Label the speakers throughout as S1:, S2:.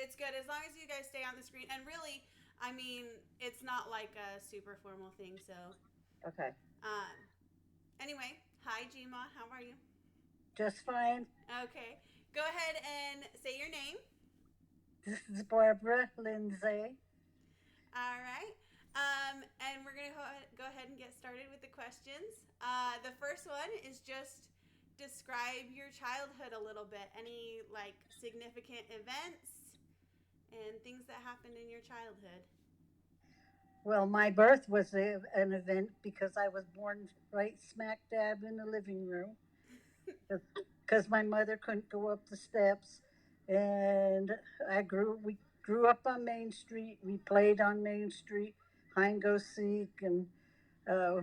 S1: it's good as long as you guys stay on the screen. And really, I mean, it's not like a super formal thing. So,
S2: Okay.
S1: um, anyway, hi Gma, how are you?
S2: Just fine.
S1: Okay, go ahead and say your name.
S2: This is Barbara Lindsay.
S1: All right. And we're going to go ahead and get started with the questions. The first one is just describe your childhood a little bit. Any like significant events and things that happened in your childhood.
S2: Well, my birth was an event because I was born right smack dab in the living room because my mother couldn't go up the steps, and we grew up on Main Street. We played on Main Street, hide and go seek, and uh,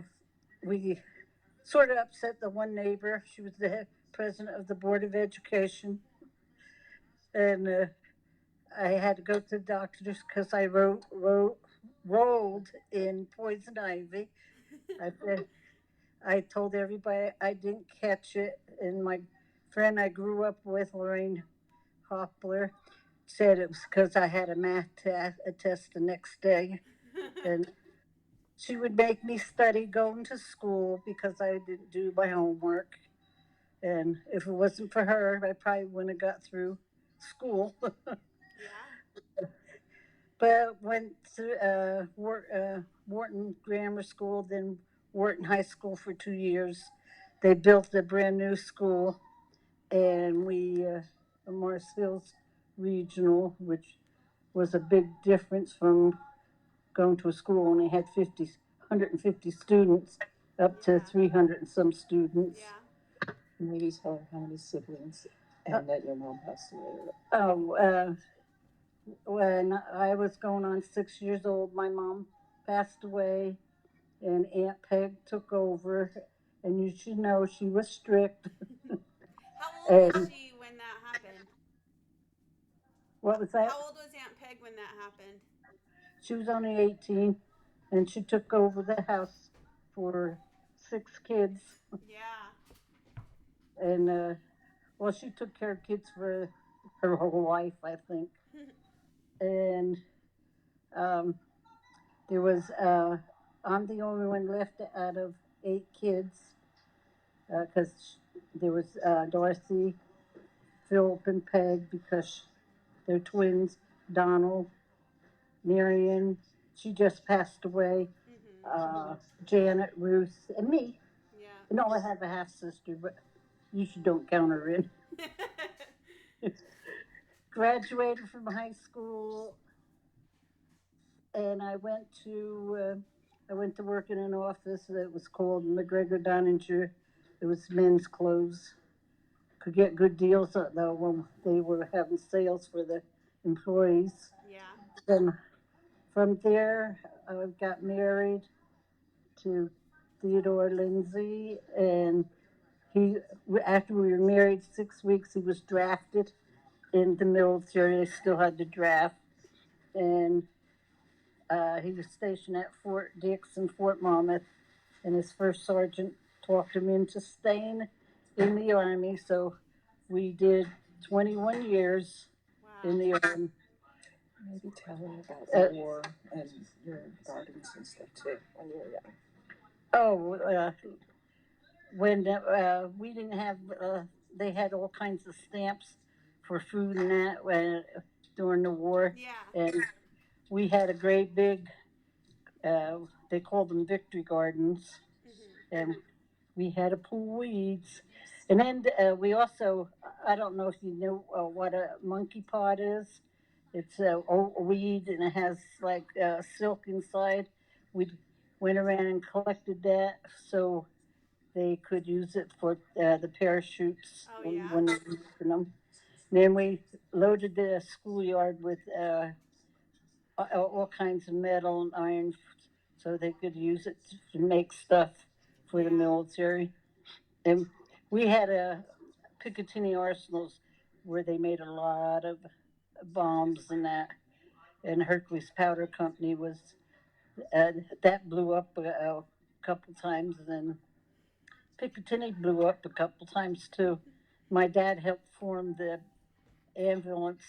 S2: we sort of upset the one neighbor. She was the president of the Board of Education, and I had to go to the doctors because I rolled in poison ivy. I said, I told everybody I didn't catch it, and my friend I grew up with, Lorraine Hoppler, said it was because I had a a test the next day, and she would make me study going to school because I didn't do my homework. And if it wasn't for her, I probably wouldn't have got through school.
S1: Yeah.
S2: But went to Wharton Grammar School, then Wharton High School for 2 years. They built a brand new school, and Morris Hills Regional, which was a big difference from going to a school only had 150 students up to
S1: Yeah.
S2: 300 and some students.
S1: Yeah.
S2: Maybe tell her how many siblings and that your mom passed away. When I was going on 6 years old, my mom passed away, and Aunt Peg took over. And you should know she was strict.
S1: How old was
S2: And
S1: she when that happened?
S2: what was that?
S1: How old was Aunt Peg when that happened?
S2: She was only 18, and she took over the house for 6 kids.
S1: Yeah.
S2: And well, she took care of kids for her whole life, I think. And um, there was I'm the only one left out of 8 kids because there was Dorothy, Philip, and Peg because they're twins. Donald, Marion, she just passed away.
S1: Mhm.
S2: Janet, Ruth, and me.
S1: Yeah.
S2: No, I have a half sister, but you should don't count her in. Graduated from high school, and I went to work in an office that was called McGregor Donninger. It was men's clothes. Could get good deals though when they were having sales for the employees.
S1: Yeah.
S2: Then from there, I got married to Theodore Lindsay, and he after we were married 6 weeks, he was drafted in the military. They still had to draft, and he was stationed at Fort Dix and Fort Monmouth, and his first sergeant talked him into staying in the Army. So we did 21 years in
S1: Wow.
S2: the Army. Maybe tell her about the war and your gardens and stuff too when you were young. Oh, when we didn't have, they had all kinds of stamps for food and that during the war,
S1: Yeah.
S2: and we had a great big, they called them victory gardens,
S1: Mhm.
S2: and we had to pull weeds. And then we also, I don't know if you know what a monkey pot is. It's a weed and it has like silk inside. We went around and collected that so they could use it for the parachutes
S1: Oh yeah.
S2: when they were using them. Then we loaded the schoolyard with all kinds of metal and iron so they could use it to make stuff for the
S1: Yeah.
S2: military. And we had a Picatinny arsenals where they made a lot of bombs and that. And Hercules Powder Company was uh, that blew up a couple times, and then Picatinny blew up a couple times too. My dad helped form the ambulance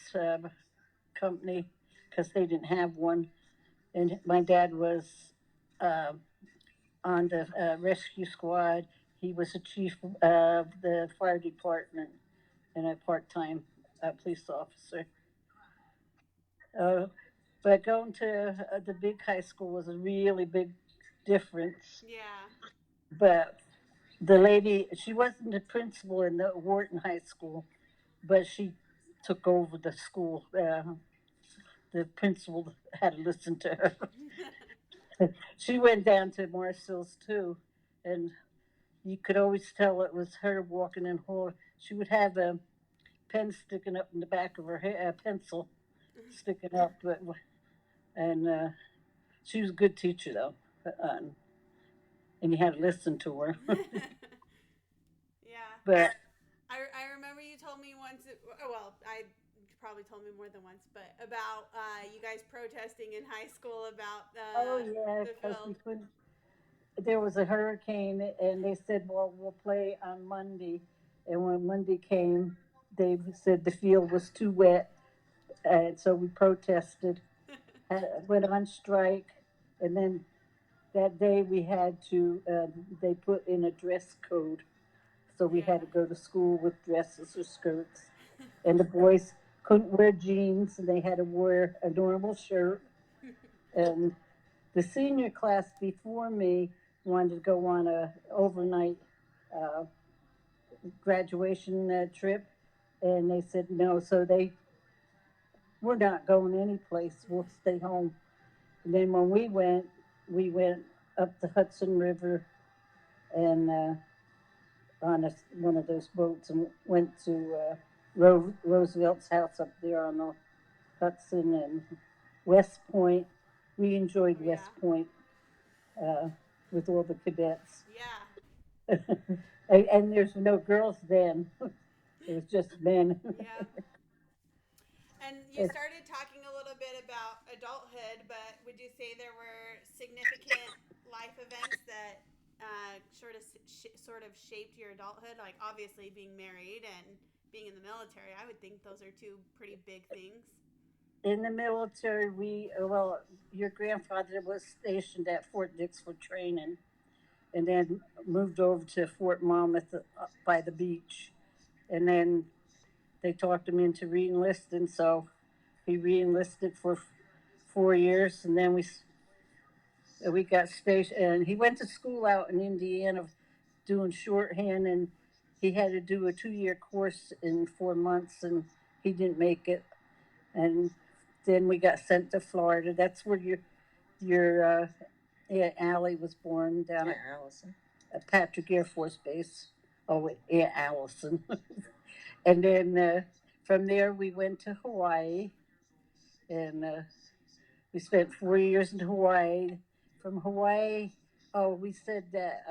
S2: company because they didn't have one. And my dad was uh, on the rescue squad. He was the chief of the fire department and a part-time police officer. Uh, but going to the big high school was a really big difference.
S1: Yeah.
S2: But the lady, she wasn't the principal in the Wharton High School, but she took over the school. The principal had to listen to her. She went down to Marcel's too, and you could always tell it was her walking in hall. She would have a pen sticking up in the back of her hair, a pencil sticking up, and she was a good teacher though, and you had to listen to her.
S1: Yeah.
S2: But
S1: I remember you told me once, well, I probably told me more than once, but about you guys protesting in high school about
S2: oh yeah,
S1: the
S2: because
S1: field.
S2: we couldn't. There was a hurricane, and they said, "Well, we'll play on Monday." And when Monday came, they said the field was too wet, and so we protested, went on strike, and then that day we had to. They put in a dress code, so we had
S1: Yeah.
S2: to go to school with dresses or skirts, and the boys couldn't wear jeans, and they had to wear a normal shirt. And the senior class before me wanted to go on a overnight uh, graduation trip, and they said no. So we're not going anyplace. We'll stay home. And then when we went up the Hudson River and on one of those boats and went to Roosevelt's house up there on the Hudson and West Point. We enjoyed
S1: Oh
S2: West
S1: yeah.
S2: Point uh, with all the cadets.
S1: Yeah.
S2: And there's no girls then. It was just men.
S1: Yeah. And you started talking a little bit about adulthood, but would you say there were significant life events that sort of shaped your adulthood? Like obviously being married and being in the military, I would think those are two pretty big things.
S2: In the military, well, your grandfather was stationed at Fort Dix for training, and then moved over to Fort Monmouth by the beach, and then they talked him into reenlisting, so he reenlisted for 4 years, and then we got stationed, and he went to school out in Indiana doing shorthand, and he had to do a 2 year course in 4 months, and he didn't make it, and then we got sent to Florida. That's where your Aunt Allie was born down at Patrick Air Force Base. Oh, wait, Aunt Allison. And then from there we went to Hawaii, and we spent 4 years in Hawaii. From Hawaii, oh, we said that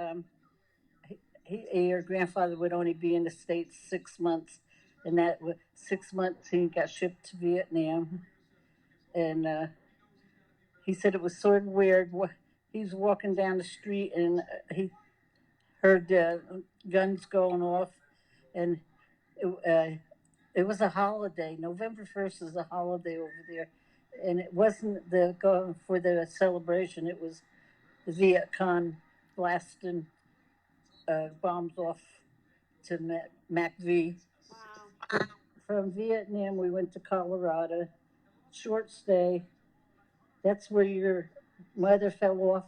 S2: your grandfather would only be in the States 6 months, and that was 6 months he got shipped to Vietnam. And he said it was sort of weird. He was walking down the street, and he heard guns going off, and it, it was a holiday. November 1st is a holiday over there, and it wasn't the go for the celebration. It was the Viet Cong blasting bombs off to MacV.
S1: Wow.
S2: From Vietnam, we went to Colorado. Short stay. That's where your mother fell off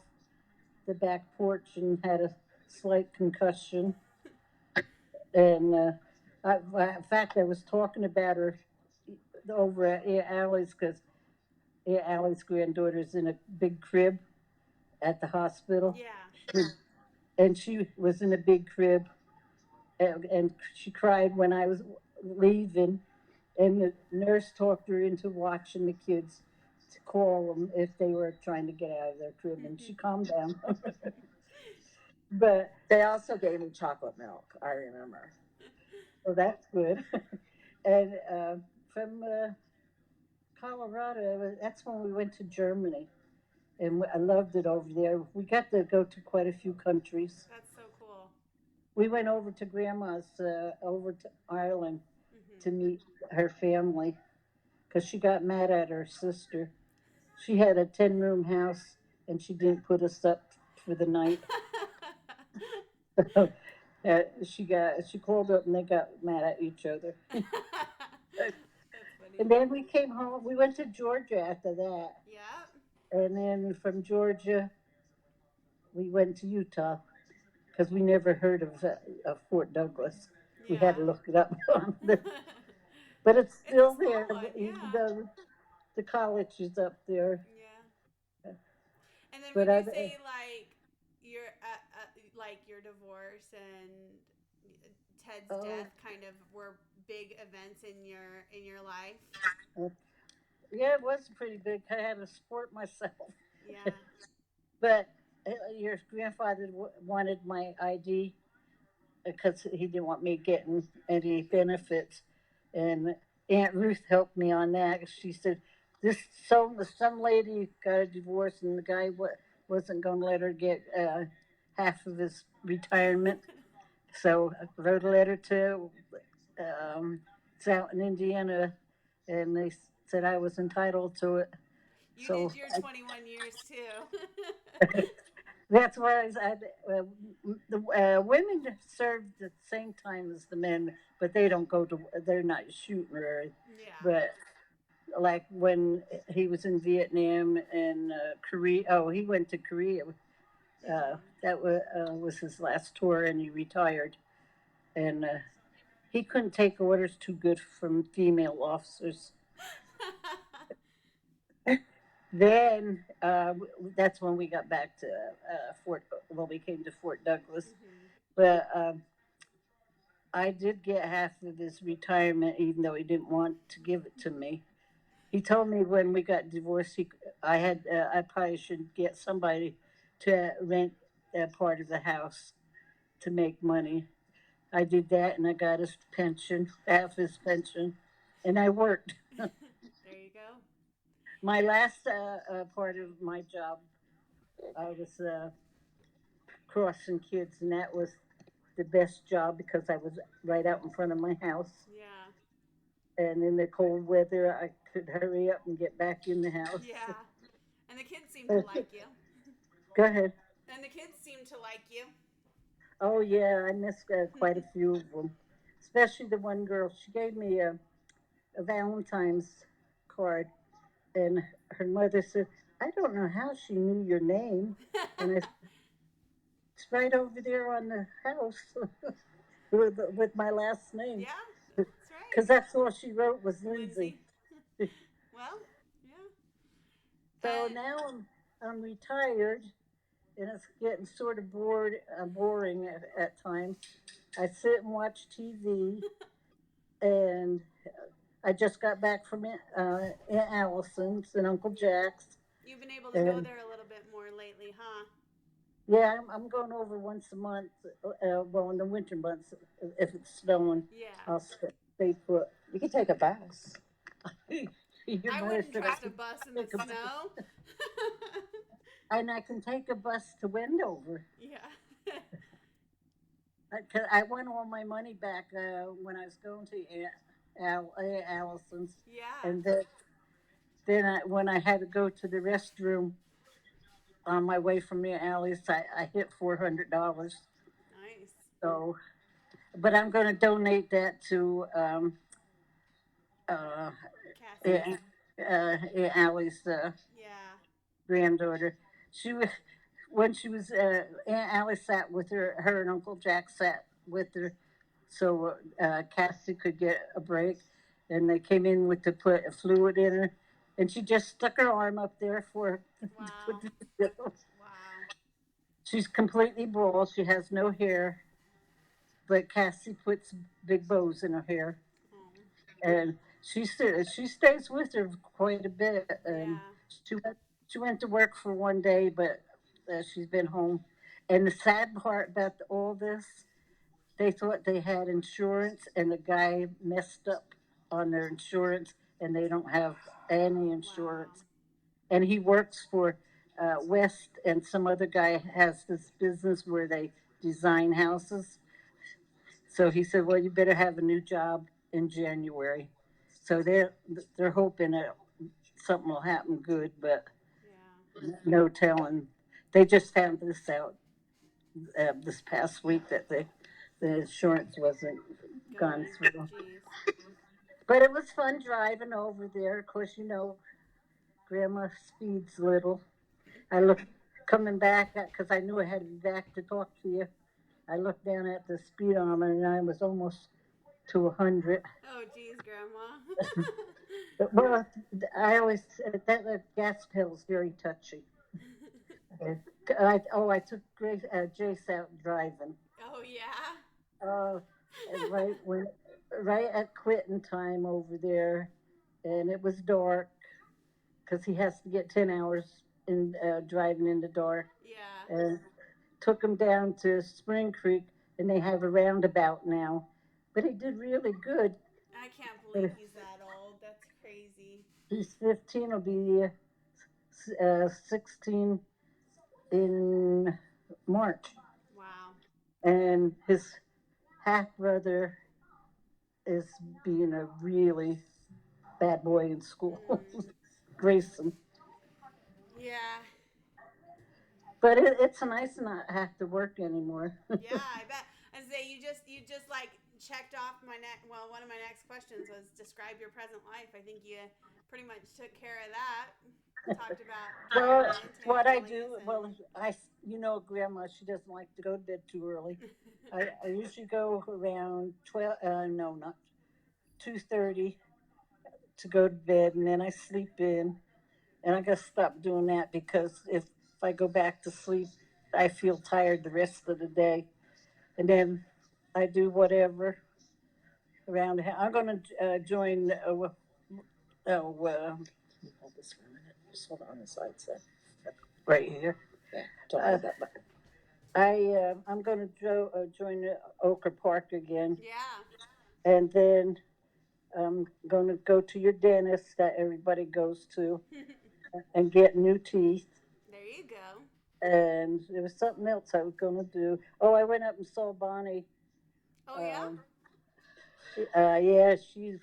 S2: the back porch and had a slight concussion. And in fact, I was talking about her over at Aunt Allie's because Aunt Allie's granddaughter's in a big crib at the hospital.
S1: Yeah.
S2: And she was in a big crib, and she cried when I was leaving. And the nurse talked her into watching the kids to call them if they were trying to get out of their crib, and she calmed down. But
S3: They also gave me chocolate milk, I remember.
S2: so that's good. And from Colorado, that's when we went to Germany, and I loved it over there. We got to go to quite a few countries.
S1: That's so cool.
S2: We went over to Grandma's, over to Ireland
S1: Hmm.
S2: to meet her family, because she got mad at her sister. She had a 10-room house and she didn't put us up for the night. She called up and they got mad at each other.
S1: That's funny.
S2: And then we came home. We went to Georgia after that,
S1: Yep.
S2: and then from Georgia we went to Utah because we never heard of Fort Douglas. We had to
S1: Yeah.
S2: look it up but it's
S1: It's a
S2: still
S1: small
S2: there,
S1: one,
S2: even
S1: yeah.
S2: though the college is up there.
S1: Yeah. And then
S2: But
S1: would you
S2: I,
S1: say like your divorce and Ted's
S2: oh,
S1: death kind of were big events in your life?
S2: uh, yeah, it was pretty big. I had to support myself.
S1: Yeah.
S2: But your grandfather wanted my ID because he didn't want me getting any benefits. And Aunt Ruth helped me on that. She said, "This some lady got a divorce, and the guy wasn't going to let her get half of his retirement." So I wrote a letter to it's out in Indiana, and they said I was entitled to it.
S1: You
S2: So
S1: did your 21 years too.
S2: that's why the women serve at the same time as the men, but they don't go to. They're not shooting or,
S1: Yeah.
S2: but like when he was in Vietnam and Korea. Oh, he went to Korea.
S1: Mhm.
S2: That was his last tour, and he retired. And he couldn't take orders too good from female officers. Then that's when we got back to Fort. Well, we came to Fort Douglas,
S1: Mhm.
S2: but I did get half of his retirement, even though he didn't want to give it to me. He told me when we got divorced, I probably should get somebody to rent that part of the house to make money. I did that, and I got his pension, half his pension, and I worked.
S1: There you go.
S2: My last part of my job, I was crossing kids, and that was the best job because I was right out in front of my house.
S1: Yeah.
S2: And in the cold weather, I could hurry up and get back in the house.
S1: Yeah. And the kids seem to like you.
S2: Go ahead.
S1: And the kids seem to like you.
S2: Oh yeah, I missed quite a few of them, especially the one girl. She gave me a Valentine's card, and her mother said, "I don't know how she knew your name," and I said, "It's right over there on the house with my last name."
S1: Yeah, that's right.
S2: Because that's all she wrote was Lindsay.
S1: Lindsay. Well, yeah.
S2: So
S1: And
S2: now I'm retired, and it's getting sort of boring at times. I sit and watch TV, and I just got back from Aunt Allison's and Uncle Jack's,
S1: you've been able to go
S2: and
S1: there a little bit more lately, huh?
S2: yeah, I'm going over once a month. Well, in the winter months, if it's snowing,
S1: Yeah.
S2: I'll stay put.
S3: You could take a bus.
S2: Your
S1: I
S2: mother
S1: wouldn't
S2: said I
S1: trust a
S2: could
S1: bus in the
S2: take a,
S1: snow.
S2: and I can take a bus to Wendover.
S1: Yeah.
S2: I won all my money back when I was going to Aunt Allison's,
S1: Yeah.
S2: and then when I had to go to the restroom on my way from Aunt Allie's, I hit $400.
S1: Nice.
S2: So, but I'm going to donate that to uh,
S1: Cassie's.
S2: Aunt, Aunt Allie's
S1: Yeah.
S2: granddaughter. She was when she was Aunt Allie sat with her. Her and Uncle Jack sat with her, so Cassie could get a break. And they came in with to put a fluid in her, and she just stuck her arm up there for to put
S1: Wow.
S2: the.
S1: Wow.
S2: She's completely bald. She has no hair, but Cassie puts big bows in her hair,
S1: Oh.
S2: and she stays with her quite a bit. And
S1: Yeah.
S2: she went to work for one day, but she's been home. And the sad part about all this, they thought they had insurance, and the guy messed up on their insurance, and they don't have any
S1: Wow.
S2: insurance. And he works for West, and some other guy has this business where they design houses. So he said, "Well, you better have a new job in January." So they're hoping that something will happen good, but
S1: Yeah.
S2: no telling. They just found this out this past week that the insurance wasn't gone
S1: Going.
S2: through.
S1: Jeez.
S2: But it was fun driving over there. Of course, Grandma speeds little. I looked coming back because I knew I had to be back to talk to you. I looked down at the speedometer and I was almost to 100.
S1: Oh, jeez, Grandma.
S2: Well, I always that gas pedal is very touchy. I took Jace out driving.
S1: Oh, yeah.
S2: Uh, right when right at quitting time over there, and it was dark because he has to get 10 hours in driving in the dark.
S1: Yeah.
S2: And took him down to Spring Creek, and they have a roundabout now. But he did really good.
S1: I can't believe he's that old. That's crazy.
S2: He's 15. Will be 16 in March,
S1: Wow.
S2: and his half brother is being a really bad boy in school,
S1: Mm.
S2: Grayson.
S1: Yeah.
S2: But it's nice to not have to work anymore.
S1: Yeah, I bet. And say you just like checked off my next. Well, one of my next questions was describe your present life. I think you pretty much took care of that. Talked about
S2: Well,
S1: retirement and
S2: what I
S1: willies
S2: do,
S1: and.
S2: well, Grandma, she doesn't like to go to bed too early. I usually go around 12. No, not 2:30 to go to bed, and then I sleep in. And I gotta stop doing that because if I go back to sleep, I feel tired the rest of the day. And then I do whatever around the house. I'm gonna join.
S3: Hold this for a minute. Just hold on the side, set.
S2: Right here.
S3: Yeah, don't
S2: Uh,
S3: hold that button.
S2: I'm gonna join Oka Park again,
S1: Yeah.
S2: and then I'm gonna go to your dentist that everybody goes to and get new teeth.
S1: There you go.
S2: And there was something else I was gonna do. Oh, I went up and saw Bonnie.
S1: Oh yeah.
S2: Um, yeah, she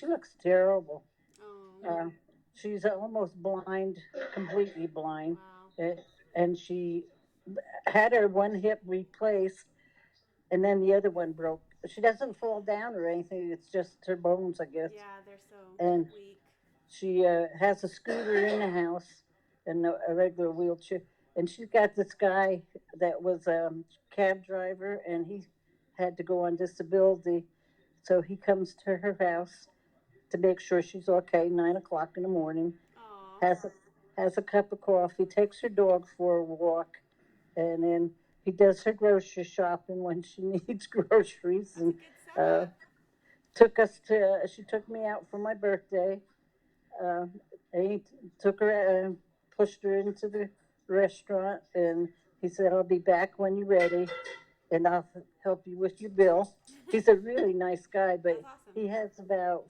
S2: looks terrible.
S1: Oh
S2: Uh, she's almost blind, completely blind,
S1: wow.
S2: uh, and she had her one hip replaced, and then the other one broke. She doesn't fall down or anything. It's just her bones, I guess.
S1: Yeah, they're so
S2: And
S1: weak.
S2: she has a scooter in the house and a regular wheelchair. And she's got this guy that was a cab driver, and he had to go on disability. So he comes to her house to make sure she's okay. 9 o'clock in the morning.
S1: Oh,
S2: Has a, has a cup of coffee. Takes her dog for a walk, and then he does her grocery shopping when she needs groceries.
S1: that's a
S2: And
S1: good
S2: uh,
S1: setup.
S2: she took me out for my birthday. Uh, he took her, pushed her into the restaurant, and he said, "I'll be back when you're ready, and I'll help you with your bill." He's a really nice guy, but
S1: That's awesome.
S2: he has about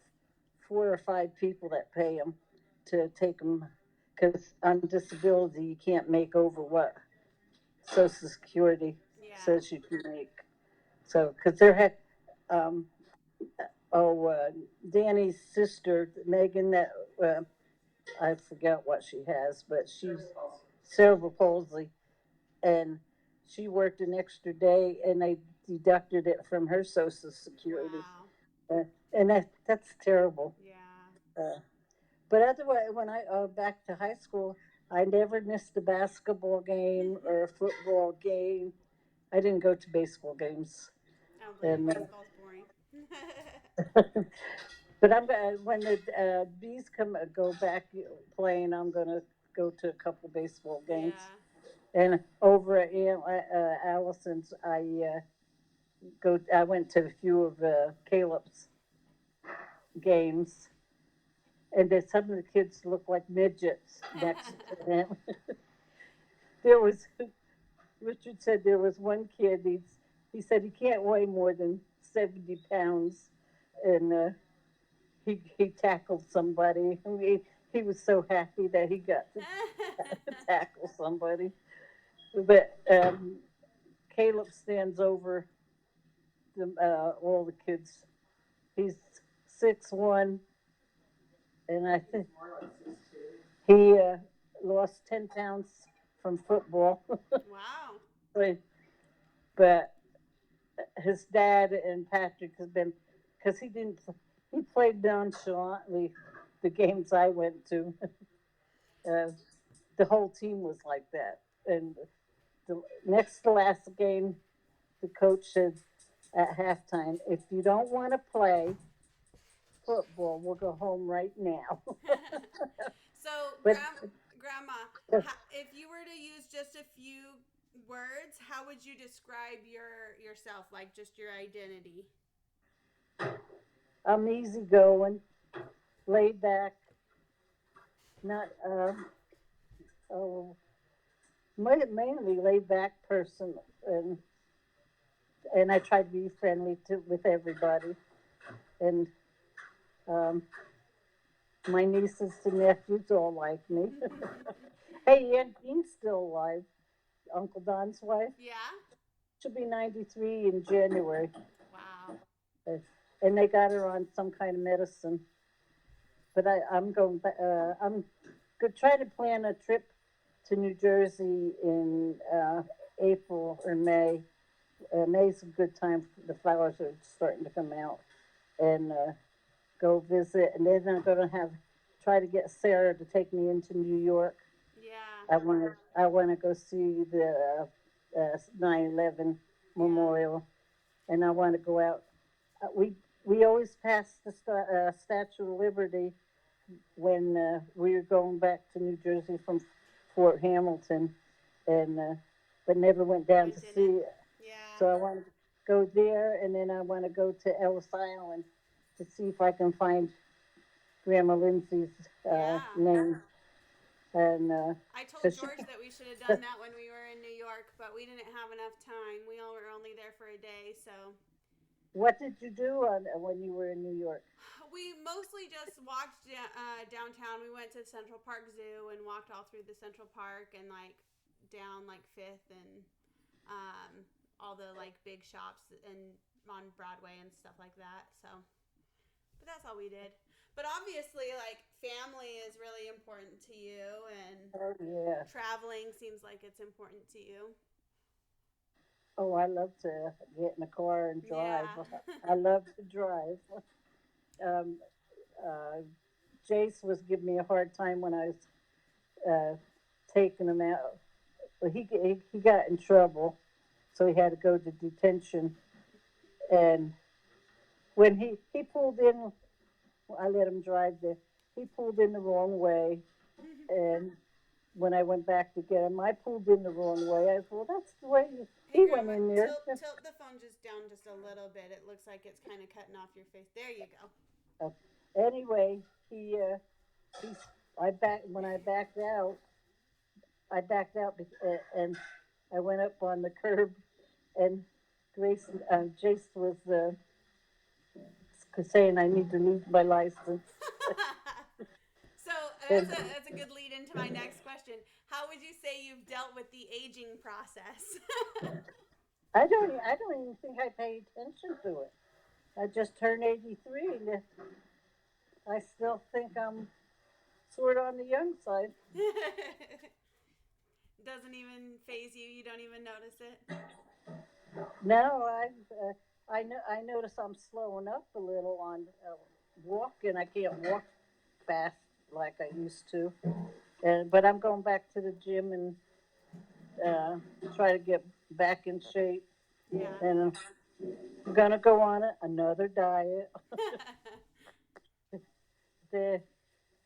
S2: 4 or 5 people that pay him to take him because on disability you can't make over what Social Security
S1: Yeah.
S2: says you can make. So, because there had, um, oh, Danny's sister Megan, that I forget what she has, but she's cerebral palsy, and she worked an extra day, and they deducted it from her Social Security,
S1: Wow.
S2: uh, and that's terrible.
S1: Yeah.
S2: Uh, but otherwise, when I back to high school, I never missed a basketball game or a football game. I didn't go to baseball games,
S1: I don't blame you.
S2: and
S1: Baseball's boring.
S2: but I'm gonna when the bees come go back playing, I'm gonna go to a couple baseball games.
S1: Yeah.
S2: And over at Allison's, I went to a few of Caleb's games, and then some of the kids look like midgets next to him. There was Richard said there was one kid. He said he can't weigh more than 70 pounds, and he tackled somebody. He was so happy that he got to tackle somebody. But Caleb stands over all the kids. He's 6'1", and I think he lost 10 pounds from football.
S1: Wow.
S2: but but his dad and Patrick has been because he didn't he played nonchalantly the games I went to. uh, the whole team was like that, and the next to last game, the coach said at halftime, "If you don't want to play football, we'll go home right now."
S1: So,
S2: but
S1: Grandma, if you were to use just a few words, how would you describe yourself? Like just your identity?
S2: I'm easygoing, laid back, not oh, mainly laid back person, and I try to be friendly to with everybody. And um, my nieces and nephews all like me. Hey, Aunt Jean's still alive. Uncle Don's wife.
S1: Yeah.
S2: She'll be 93 in January.
S1: Wow.
S2: Uh, and they got her on some kind of medicine. But I'm going. I'm going to try to plan a trip to New Jersey in April or May. May's a good time. The flowers are starting to come out, and go visit. And then I'm going to have try to get Sarah to take me into New York.
S1: Yeah.
S2: I want to go see the 9/11
S1: Yeah.
S2: memorial, and I want to go out. We always pass the Statue of Liberty when we were going back to New Jersey from Fort Hamilton, and but never went down
S1: Went
S2: to
S1: in it.
S2: see it.
S1: Yeah.
S2: So I want to go there, and then I want to go to Ellis Island to see if I can find Grandma Lindsay's
S1: Yeah.
S2: name, and
S1: I told
S2: because she.
S1: George that we should have done that when we were in New York, but we didn't have enough time. We all were only there for a day, so
S2: What did you do when you were in New York?
S1: we mostly just walked downtown. We went to Central Park Zoo and walked all through the Central Park and like down like Fifth and all the like big shops and on Broadway and stuff like that. So, but that's all we did. But obviously, like family is really important to you, and
S2: Oh yeah.
S1: traveling seems like it's important to you.
S2: Oh, I love to get in a car and drive.
S1: Yeah.
S2: I love to drive. Um, uh, Jace was giving me a hard time when I was uh, taking him out. Well, he got in trouble, so he had to go to detention. And when he pulled in, I let him drive there. He pulled in the wrong way, and when I went back to get him, I pulled in the wrong way. I said, "Well, that's the way
S1: Hey,
S2: he went
S1: Grandma,
S2: in there."
S1: tilt the phone just down just a little bit. It looks like it's kind of cutting off your face. There you go.
S2: Anyway, he I back when I backed out and I went up on the curb, and Grace Jace was saying I need to lose my license.
S1: So
S2: And
S1: that's a good lead into my next question. How would you say you've dealt with the aging process?
S2: I don't even think I pay attention to it. I just turned 83, and I still think I'm sort of on the young side.
S1: Doesn't even phase you. You don't even notice it.
S2: No, I notice I'm slowing up a little on walking. I can't walk fast like I used to, and but I'm going back to the gym and uh, try to get back in shape.
S1: Yeah.
S2: And I'm gonna go on another diet. the,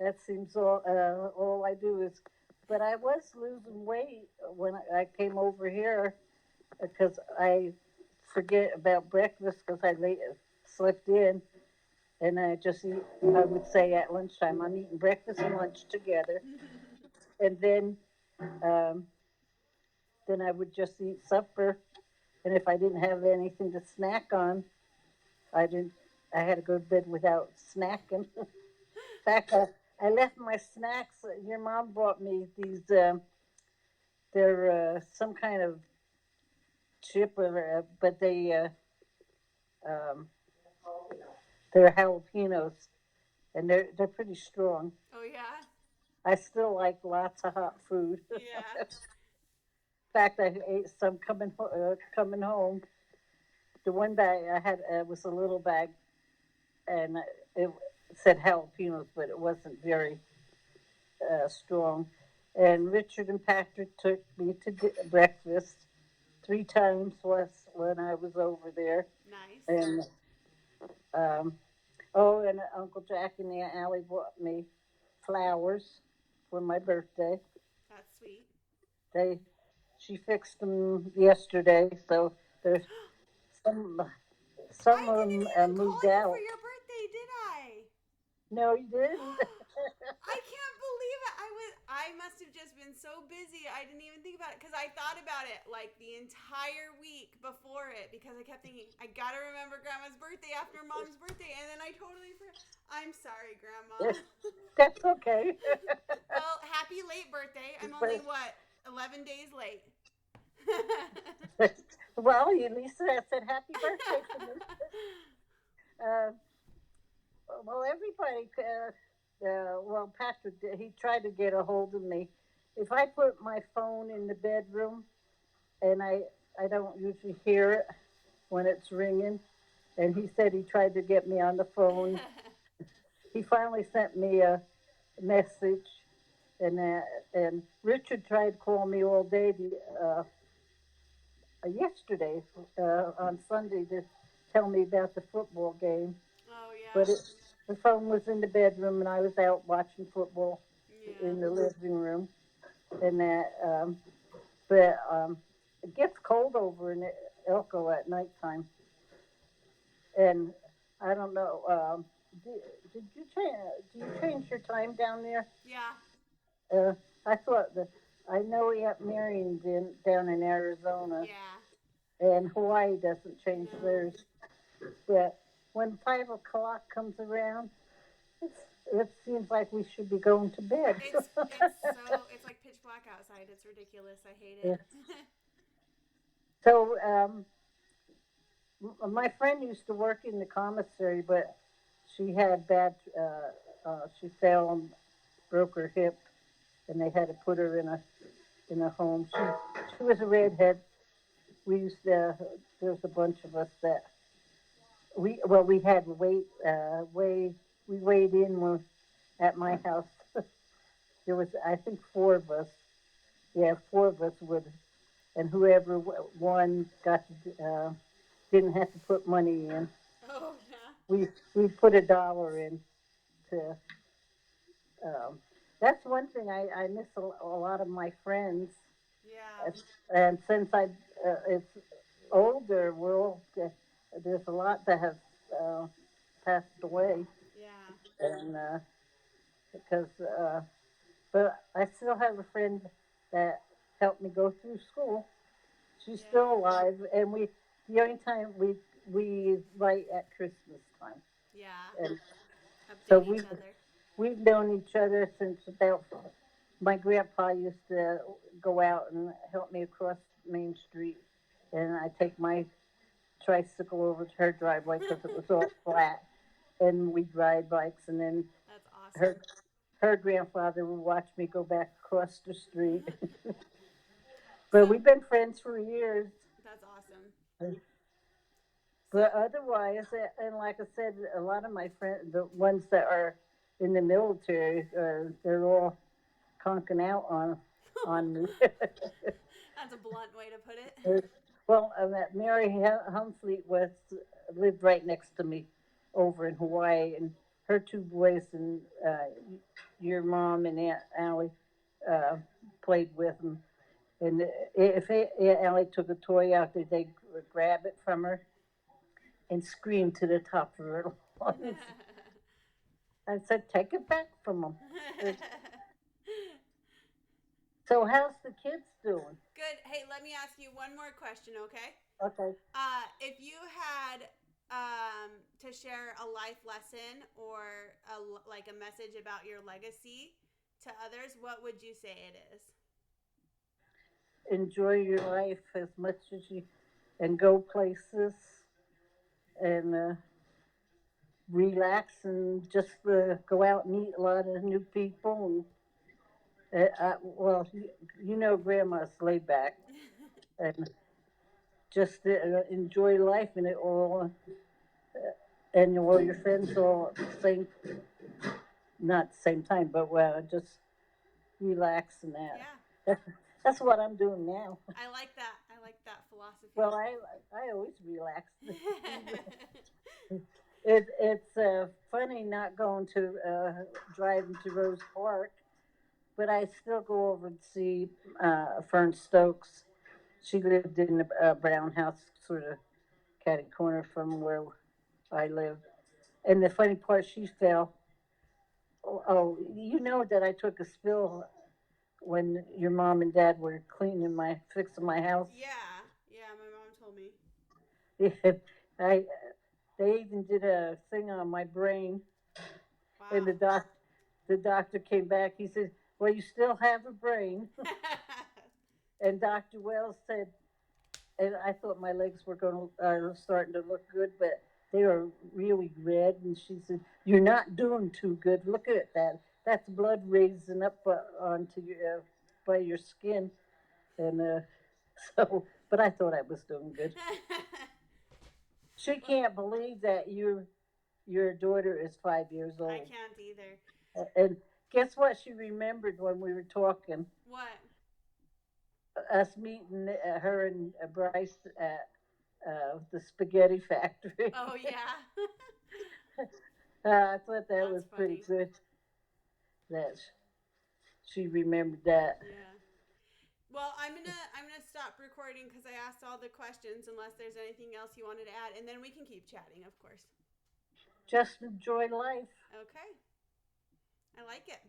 S2: that seems all I do is. But I was losing weight when I came over here because I forget about breakfast because slept in, and I just eat. I would say at lunchtime I'm eating breakfast and lunch together, and um, then I would just eat supper. And if I didn't have anything to snack on, I didn't. I had to go to bed without snacking. In fact, I left my snacks. Your mom brought me these. They're some kind of chip, but um, they're jalapenos, and they're pretty strong.
S1: Oh yeah.
S2: I still like lots of hot food.
S1: Yeah.
S2: In fact, I ate some coming home. The one bag I had was a little bag, and it said jalapenos, but it wasn't very strong. And Richard and Patrick took me to breakfast 3 times was when I was over there.
S1: Nice.
S2: And um, oh, and Uncle Jack and Aunt Allie brought me flowers for my birthday.
S1: That's sweet.
S2: They She fixed them yesterday, so there's some
S1: I
S2: some of
S1: didn't
S2: them
S1: even call
S2: moved
S1: you for
S2: out.
S1: your birthday, did I?
S2: No, you didn't.
S1: I can't believe it. I must have just been so busy. I didn't even think about it because I thought about it like the entire week before it because I kept thinking I got to remember grandma's birthday after mom's birthday and then I totally forgot. I'm sorry, grandma.
S2: That's okay.
S1: Well, happy late birthday. I'm only
S2: But,
S1: what 11 days late.
S2: well, at least I said happy birthday to me. Uh, well, everybody. Well, Patrick, he tried to get a hold of me. If I put my phone in the bedroom and I don't usually hear it when it's ringing, and he said he tried to get me on the phone. He finally sent me a message, and Richard tried to call me all day yesterday on Sunday to tell me about the football game,
S1: Oh
S2: but
S1: yeah.
S2: the phone was in the bedroom and I was out watching football
S1: Yeah.
S2: in the living room, and that. But it gets cold over in Elko at nighttime, and I don't know. Did you change? Do you change your time down there?
S1: Yeah.
S2: Uh, I thought that I know Aunt Marion's down in Arizona,
S1: Yeah.
S2: and Hawaii doesn't change
S1: No.
S2: theirs. But when 5 o'clock comes around, it's, it seems like we should be going to bed.
S1: It's like pitch black outside. It's ridiculous. I hate it.
S2: So my friend used to work in the commissary, but she had bad. She fell and broke her hip, and they had to put her in a home. She was a redhead. We used to. There was a bunch of us that we had we weighed in at my house. There was I think 4 of us. Yeah, 4 of us would, and whoever won got to, didn't have to put money in.
S1: Oh yeah.
S2: We put $1 in to. Um, that's one thing I miss a lot of my friends,
S1: Yeah.
S2: and since it's older, there's a lot that have passed away,
S1: Yeah.
S2: and because but I still have a friend that helped me go through school. She's still
S1: Yeah.
S2: alive, and the only time we write at Christmas time,
S1: Yeah.
S2: and so
S1: Update each other.
S2: we've known each other since about my grandpa used to go out and help me across Main Street, and I take my tricycle over to her driveway because it was all flat, and we'd ride bikes, and then
S1: That's
S2: her
S1: awesome.
S2: her grandfather would watch me go back across the street. But
S1: So
S2: we've been friends for years.
S1: that's awesome. So
S2: But otherwise, and like I said, a lot of my friends, the ones that are in the military, they're all conking out on me.
S1: that's a blunt way to put it.
S2: Well, that Mary Humphrey lived right next to me over in Hawaii, and her 2 boys and your mom and Aunt Allie uh, played with them. And if Aunt Allie took a toy out there, they'd grab it from her and scream to the top of her lungs. I said, "Take it back from them." So, how's the kids doing?
S1: Good. Hey, let me ask you one more question, okay?
S2: Okay.
S1: If you had to share a life lesson or like a message about your legacy to others, what would you say it is?
S2: Enjoy your life as much as you and go places and relax and just go out and meet a lot of new people. And well, you know, Grandma's laid back and just enjoy life and it all. And all your friends all at the same, not the same time, but just relax and that.
S1: Yeah,
S2: That's, that's what I'm doing now.
S1: I like that. I like that
S2: Well,
S1: philosophy.
S2: I always relax. It's funny not going to driving to Rose Park, but I still go over to see Fern Stokes. She lived in a brown house, sort of catty corner from where I live. And the funny part, she fell. Oh, you know that I took a spill when your mom and dad were fixing my house.
S1: Yeah, yeah, my mom told me.
S2: I they even did a thing on my brain, and
S1: Wow.
S2: the doctor came back. He said, "Well, you still have a brain." And Dr. Wells said, and I thought my legs were going to starting to look good, but they were really red. And she said, "You're not doing too good. Look at that. That's blood raising up onto your by your skin." And so, but I thought I was doing good. She
S1: Well,
S2: can't believe that your daughter is 5 years
S1: I
S2: old.
S1: can't either.
S2: And guess what? She remembered when we were talking
S1: What?
S2: us meeting her and Bryce at the spaghetti factory.
S1: Oh yeah.
S2: I thought that
S1: That's
S2: was pretty
S1: funny.
S2: good that she remembered that.
S1: Yeah. Well, I'm gonna stop recording because I asked all the questions. Unless there's anything else you wanted to add, and then we can keep chatting, of course.
S2: Just enjoy life.
S1: Okay. I like it.